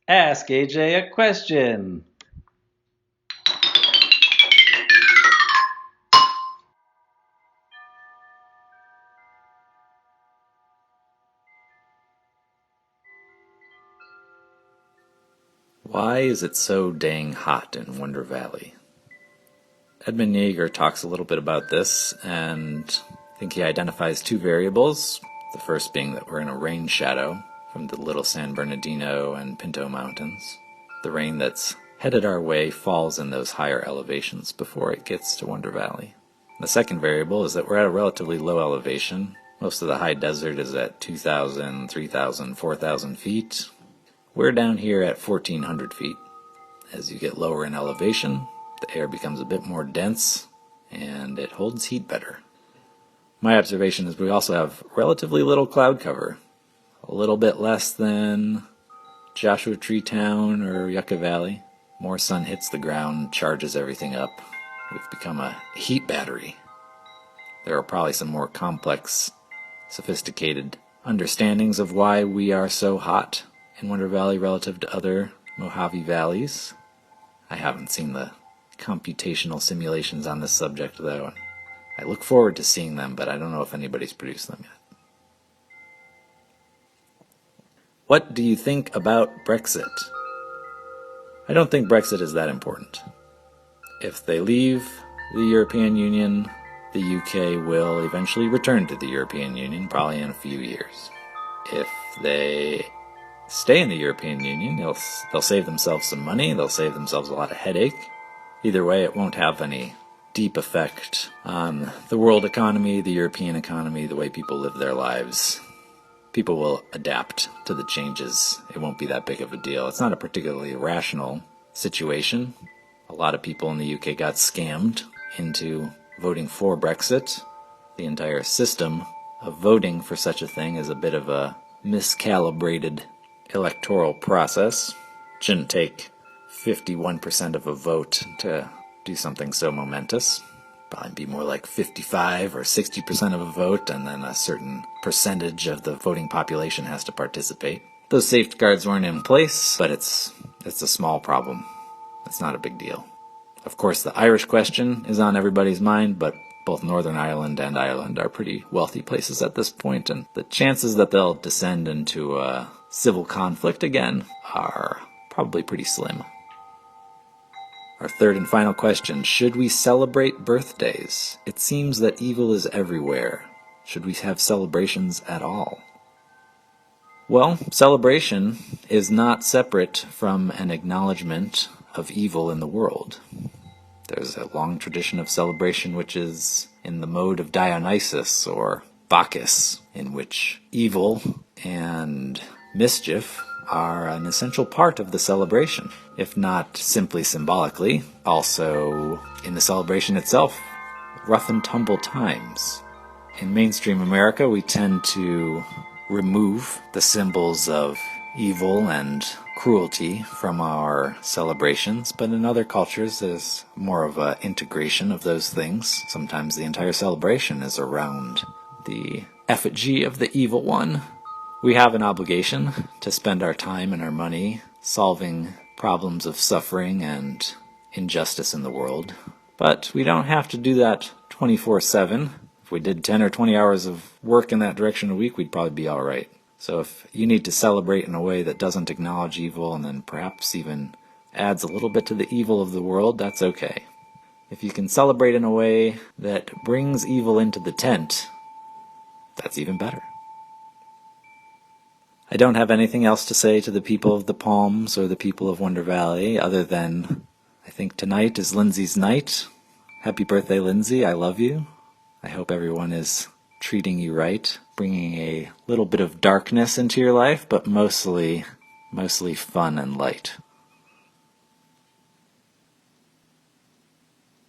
Ask AJ a question. Why is it so dang hot in Wonder Valley? Edmund Yeager talks a little bit about this, and I think he identifies two variables. The first being that we're in a rain shadow from the Little San Bernardino and Pinto Mountains. The rain that's headed our way falls in those higher elevations before it gets to Wonder Valley. The second variable is that we're at a relatively low elevation. Most of the high desert is at 2,000, 3,000, 4,000 feet. We're down here at 1,400 feet. As you get lower in elevation, the air becomes a bit more dense, and it holds heat better. My observation is we also have relatively little cloud cover, a little bit less than Joshua Tree Town or Yucca Valley. More sun hits the ground, charges everything up. We've become a heat battery. There are probably some more complex, sophisticated understandings of why we are so hot in Wonder Valley relative to other Mojave valleys. I haven't seen the computational simulations on this subject, though. I look forward to seeing them, but I don't know if anybody's produced them yet. What do you think about Brexit? I don't think Brexit is that important. If they leave the European Union, the UK will eventually return to the European Union, probably in a few years. If they stay in the European Union, they'll save themselves some money, they'll save themselves a lot of headache. Either way, it won't have any deep effect on the world economy, the European economy, the way people live their lives. People will adapt to the changes. It won't be that big of a deal. It's not a particularly rational situation. A lot of people in the UK got scammed into voting for Brexit. The entire system of voting for such a thing is a bit of a miscalibrated electoral process. It shouldn't take 51% of a vote to do something so momentous. Probably be more like 55 or 60% of a vote, and then a certain percentage of the voting population has to participate. Those safeguards weren't in place, but it's a small problem. It's not a big deal. Of course, the Irish question is on everybody's mind, but both Northern Ireland and Ireland are pretty wealthy places at this point, and the chances that they'll descend into a civil conflict again are probably pretty slim. Our third and final question, should we celebrate birthdays? It seems that evil is everywhere. Should we have celebrations at all? Well, celebration is not separate from an acknowledgement of evil in the world. There's a long tradition of celebration which is in the mode of Dionysus or Bacchus, in which evil and mischief are an essential part of the celebration, if not simply symbolically, also in the celebration itself. Rough and tumble times. In mainstream America, we tend to remove the symbols of evil and cruelty from our celebrations, but in other cultures there's more of an integration of those things. Sometimes the entire celebration is around the effigy of the evil one. We have an obligation to spend our time and our money solving problems of suffering and injustice in the world, but we don't have to do that 24/7. If we did 10 or 20 hours of work in that direction a week, we'd probably be all right. So if you need to celebrate in a way that doesn't acknowledge evil and then perhaps even adds a little bit to the evil of the world, that's okay. If you can celebrate in a way that brings evil into the tent, that's even better. I don't have anything else to say to the people of the Palms or the people of Wonder Valley other than I think tonight is Lindsey's night. Happy birthday, Lindsey. I love you. I hope everyone is treating you right, bringing a little bit of darkness into your life, but mostly fun and light.